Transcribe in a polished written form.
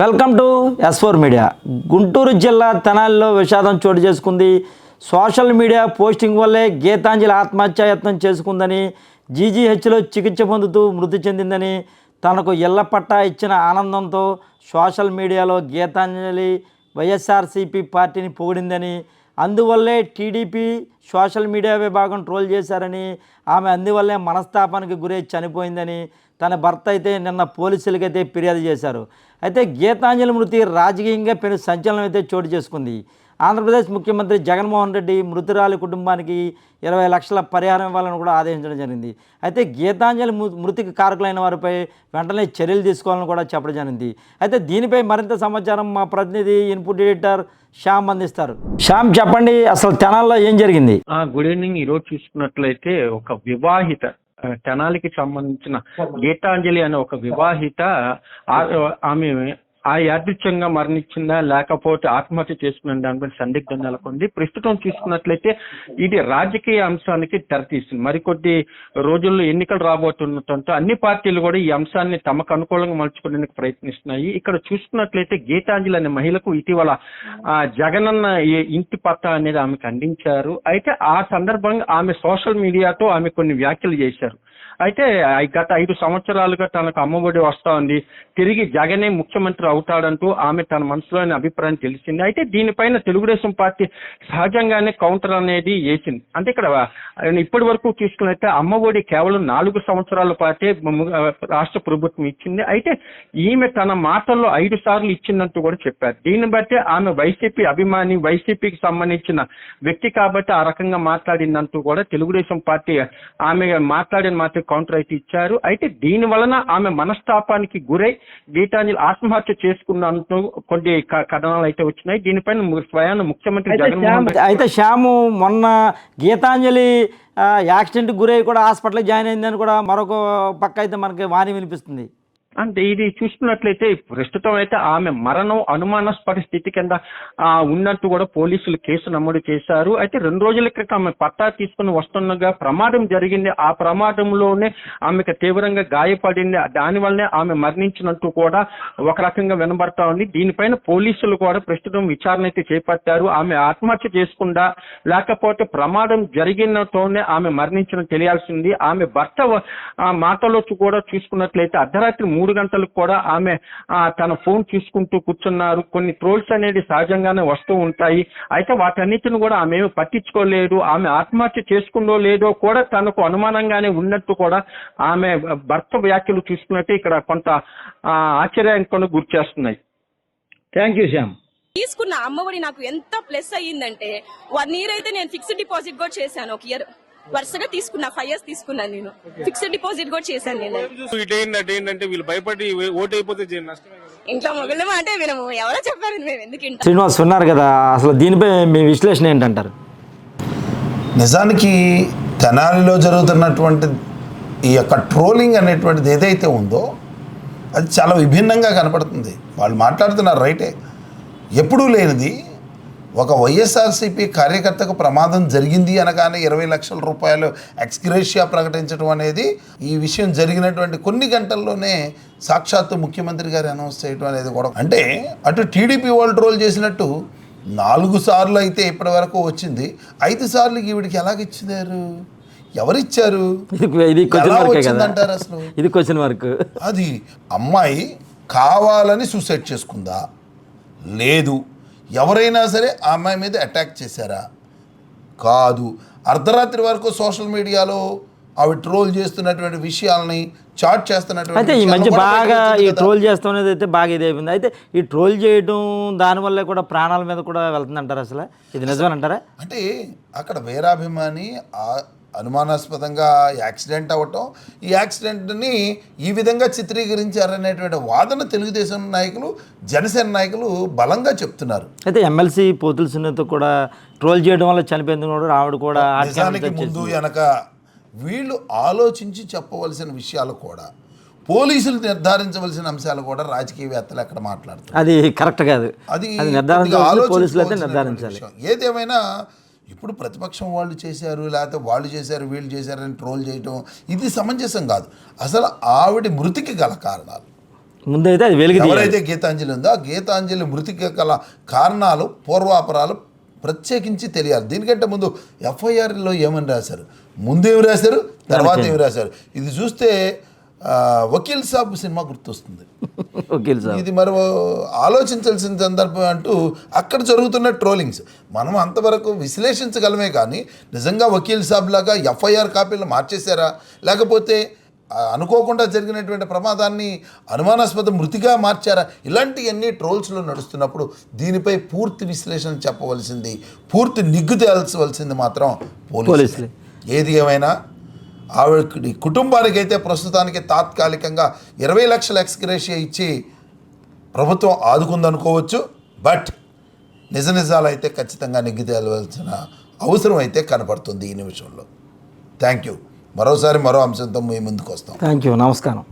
Welcome to S4 media. Guntur జిల్లా తెనాలిలో విషాదం చోటు చేసుకుంది. సోషల్ మీడియా పోస్టింగ్ వల్లే గీతాంజలి ఆత్మహత్యాయత్నం చేసుకుందని, జీజీహెచ్లో చికిత్స పొందుతూ మృతి చెందిందని, తనకు ఇళ్ల పట్టా ఇచ్చిన ఆనందంతో సోషల్ మీడియాలో గీతాంజలి వైఎస్ఆర్సీపీ పార్టీని పొగిడిందని, అందువల్లే టీడీపీ సోషల్ మీడియా విభాగం ట్రోల్ చేశారని, ఆమె అందువల్లే మనస్తాపానికి గురై చనిపోయిందని తన భర్త అయితే నిన్న పోలీసులకైతే ఫిర్యాదు చేశారు. అయితే గీతాంజలి మృతి రాజకీయంగా పెను సంచలనం అయితే చోటు చేసుకుంది. ఆంధ్రప్రదేశ్ ముఖ్యమంత్రి జగన్మోహన్ రెడ్డి మృతురాలి కుటుంబానికి 20 లక్షల పరిహారం ఇవ్వాలని కూడా ఆదేశించడం జరిగింది. అయితే గీతాంజలి మృతికి కారకులైన వారిపై వెంటనే చర్యలు తీసుకోవాలని కూడా చెప్పడం జరిగింది. అయితే దీనిపై మరింత సమాచారం మా ప్రతినిధి ఇన్పుట్ ఎడిటర్ శ్యామ్ అందిస్తారు. శ్యామ్, చెప్పండి, అసలు తెనాల్లో ఏం జరిగింది? Good evening. ఈరోజు చూసుకున్నట్లయితే ఒక వివాహిత తెనాలికి సంబంధించిన గీతాంజలి అనే ఒక వివాహిత ఆమె యాదృచ్ఛంగా మరణించిందా లేకపోతే ఆత్మహత్య చేసుకున్న దానిపై సందిగ్ధం నెలకొంది. ప్రస్తుతం చూసుకున్నట్లయితే ఇది రాజకీయ అంశానికి తెరతీస్తుంది. మరికొద్ది రోజుల్లో ఎన్నికలు రాబోతుండటంతో అన్ని పార్టీలు కూడా ఈ అంశాన్ని తమకు అనుకూలంగా మలుచుకునేందుకు ప్రయత్నిస్తున్నాయి. ఇక్కడ చూసుకున్నట్లయితే గీతాంజలి అనే మహిళకు ఇటీవల జగనన్న ఇంటి పట్టా అనేది ఆమెకు అందించారు. అయితే ఆ సందర్భంగా ఆమె సోషల్ మీడియాతో ఆమె కొన్ని వ్యాఖ్యలు చేశారు. అయితే గత 5 సంవత్సరాలుగా తనకు అమ్మఒడి వస్తా ఉంది, తిరిగి జగనే ముఖ్యమంత్రి అవుతాడంటూ ఆమె తన మనసులోని అభిప్రాయం తెలిసింది. అయితే దీనిపైన తెలుగుదేశం పార్టీ సహజంగానే కౌంటర్ అనేది వేసింది. అంటే ఇక్కడ ఇప్పటి వరకు చూసుకున్నట్లయితే అమ్మఒడి కేవలం 4 సంవత్సరాల పాటే రాష్ట్ర ప్రభుత్వం ఇచ్చింది. అయితే ఈమె తన మాటల్లో 5 సార్లు ఇచ్చిందంటూ కూడా చెప్పారు. దీన్ని బట్టి ఆమె వైసీపీ అభిమాని, వైసీపీకి సంబంధించిన వ్యక్తి కాబట్టి ఆ రకంగా మాట్లాడిందంటూ కూడా తెలుగుదేశం పార్టీ ఆమె మాట్లాడిన మాట కౌంటర్ అయితే ఇచ్చారు. అయితే దీని వలన ఆమె మనస్తాపానికి గురై గీతాంజలి ఆత్మహత్య చేసుకున్నంటూ కొన్ని కథనాలు అయితే వచ్చినాయి. దీనిపైన స్వయాన ముఖ్యమంత్రి జగన్మోహన్ అయితే శ్యాము మొన్న గీతాంజలి యాక్సిడెంట్ గురై కూడా హాస్పిటల్ జాయిన్ అయిందని కూడా మరొక పక్క అయితే మనకి వాణి వినిపిస్తుంది. అంటే ఇది చూసుకున్నట్లయితే ప్రస్తుతం అయితే ఆమె మరణం అనుమానాస్పద స్థితి కింద ఉన్నట్టు కూడా పోలీసులు కేసు నమోదు చేశారు. అయితే 2 రోజుల క్రితం ఆమె పట్టా తీసుకుని వస్తుండగా ప్రమాదం జరిగింది. ఆ ప్రమాదంలోనే ఆమెకు తీవ్రంగా గాయపడింది. దానివల్లనే ఆమె మరణించినట్టు కూడా ఒక రకంగా వినబడతా ఉంది. దీనిపైన పోలీసులు కూడా ప్రస్తుతం విచారణ అయితే చేపట్టారు. ఆమె ఆత్మహత్య చేసుకుందా లేకపోతే ప్రమాదం జరిగినతోనే ఆమె మరణించిన తెలియాల్సింది. ఆమె భర్త మాటలో కూడా చూసుకున్నట్లయితే అర్ధరాత్రి 3 గంటలకు కూడా ఆమె తన ఫోన్ చూసుకుంటూ కూర్చున్నారు. కొన్ని ట్రోల్స్ అనేది సహజంగానే వస్తూ ఉంటాయి. అయితే వాటన్నిటిని కూడా ఆమె పట్టించుకోలేదు. ఆమె ఆత్మహత్య చేసుకుందో లేదో కూడా తనకు అనుమానంగానే ఉన్నట్టు కూడా ఆమె భర్త వ్యాఖ్యలు చూసుకున్నట్టే ఇక్కడ కొంత ఆశ్చర్యానికి గురి చేస్తున్నాయి. Thank you Shyam. తీసుకున్న అమ్మఒడి నాకు ఎంత ప్లస్ అయ్యిందంటే 1 year అయితే నేను ఫిక్స్డ్ డిపాజిట్ కూడా చేశాను. 1 year వరుసగా తీసుకున్నా, 5 years తీసుకున్నాను. నేను ఫిక్స్డ్ డిపాజిట్ కూడా చేశాను. నేను ఏంటంటే వీళ్ళు భయపడి ఓటు అయిపోతే ఇంట్లో మొగలేమో అంటే వినము, ఎవరో చెప్పారు, మేము ఎందుకు ఇంట్లో. శ్రీనివాస్ ఉన్నారు కదా, అసలు దీనిపై మీ విశ్లేషణ ఏంటంటారు? నిజానికి తెనాలిలో జరుగుతున్నటువంటి ఈ యొక్క ట్రోలింగ్ అనేటువంటిది ఏదైతే ఉందో అది చాలా విభిన్నంగా కనపడుతుంది. వాళ్ళు మాట్లాడుతున్నారు రైటే, ఎప్పుడూ లేనిది ఒక వైఎస్ఆర్సీపీ కార్యకర్తకు ప్రమాదం జరిగింది అనగానే 20 లక్షల రూపాయలు ఎక్స్గ్రేషియా ప్రకటించడం అనేది ఈ విషయం జరిగినటువంటి కొన్ని గంటల్లోనే సాక్షాత్తు ముఖ్యమంత్రి గారు అనౌన్స్ చేయడం అనేది కూడా, అంటే అటు టీడీపీ వాళ్ళు ట్రోల్ చేసినట్టు 4 సార్లు అయితే ఇప్పటి వరకు వచ్చింది, 5 సార్లు ఈవిడికి ఎలాగిచ్చినారు, ఎవరిచ్చారు, ఎలా వచ్చిందంటారు అసలు? ఇది క్వశ్చన్ మార్క్. అది అమ్మాయి కావాలని సూసైడ్ చేసుకుందా, లేదు ఎవరైనా సరే ఆ అమ్మాయి మీద అటాక్ చేశారా, కాదు, అర్ధరాత్రి వరకు సోషల్ మీడియాలో అవి ట్రోల్ చేస్తున్నటువంటి విషయాలని చాట్ చేస్తున్నటువంటి, అయితే ఈ మధ్య బాగా ఈ ట్రోల్ చేస్తున్నది అయితే బాగా ఇదైపోయింది. అయితే ఈ ట్రోల్ చేయడం దానివల్ల కూడా ప్రాణాల మీద కూడా వెళ్తుందంటారు, అసలు ఇది నిజమేనంటారా? అంటే అక్కడ వీరాభిమాని అనుమానాస్పదంగా యాక్సిడెంట్ అవ్వటం, ఈ యాక్సిడెంట్ని ఈ విధంగా చిత్రీకరించారనేటువంటి వాదన తెలుగుదేశం నాయకులు, జనసేన నాయకులు బలంగా చెప్తున్నారు. అయితే ఎమ్మెల్సీ పోతుల సునీత కూడా ట్రోల్ చేయడం వల్ల చనిపోయింది కూడా, ఆవిడ కూడా నిజానికి ముందు వెనక వీళ్ళు ఆలోచించి చెప్పవలసిన విషయాలు కూడా, పోలీసులు నిర్ధారించవలసిన అంశాలు కూడా రాజకీయవేత్తలు ఎక్కడ మాట్లాడుతారు, అది కరెక్ట్ కాదు. అది నిర్ధారించాలి. ఏదేమైనా ఇప్పుడు ప్రతిపక్షం వాళ్ళు చేశారు, లేకపోతే వాళ్ళు చేశారు, వీళ్ళు చేశారని ట్రోల్ చేయటం ఇది సమంజసం కాదు. అసలు ఆవిడ మృతికి గల కారణాలు ముందైతే అది వెలికి తీయాలి. ఎవరైతే గీతాంజలి ఉందో ఆ గీతాంజలి మృతికి గల కారణాలు పూర్వాపరాలు ప్రత్యేకించి తెలియాలి. దీనికంటే ముందు ఎఫ్ఐఆర్లో ఏమని రాశారు, ముందు ఏమి రాశారు, తర్వాత ఏమి రాశారు, ఇది చూస్తే వకీల్ సాబ్ సినిమా గుర్తొస్తుంది. వకీల్ సాబ్ ఇది మరి ఆలోచించాల్సిన సందర్భం అంటూ అక్కడ జరుగుతున్న ట్రోలింగ్స్ మనం అంతవరకు విశ్లేషించగలమే కానీ నిజంగా వకీల్ సాబ్ లాగా ఎఫ్ఐఆర్ కాపీలు మార్చేశారా, లేకపోతే అనుకోకుండా జరిగినటువంటి ప్రమాదాన్ని అనుమానాస్పద మృతిగా మార్చారా, ఇలాంటివన్నీ ట్రోల్స్లో నడుస్తున్నప్పుడు దీనిపై పూర్తి విశ్లేషణ చెప్పవలసింది, పూర్తి నిగ్గు తేల్చవలసింది మాత్రం పోలీసులే. ఏది ఏమైనా ఆవిడ కుటుంబానికైతే ప్రస్తుతానికి తాత్కాలికంగా 20 లక్షల ఎక్స్గ్రేషియా ఇచ్చి ప్రభుత్వం ఆదుకుందనుకోవచ్చు. బట్ నిజాలు అయితే ఖచ్చితంగా నిగ్గు తేలవలసిన అవసరం అయితే కనపడుతుంది ఈ నిమిషంలో. Thank you. మరోసారి మరో అంశంతో మీ ముందుకు వస్తాం. Thank you. నమస్కారం.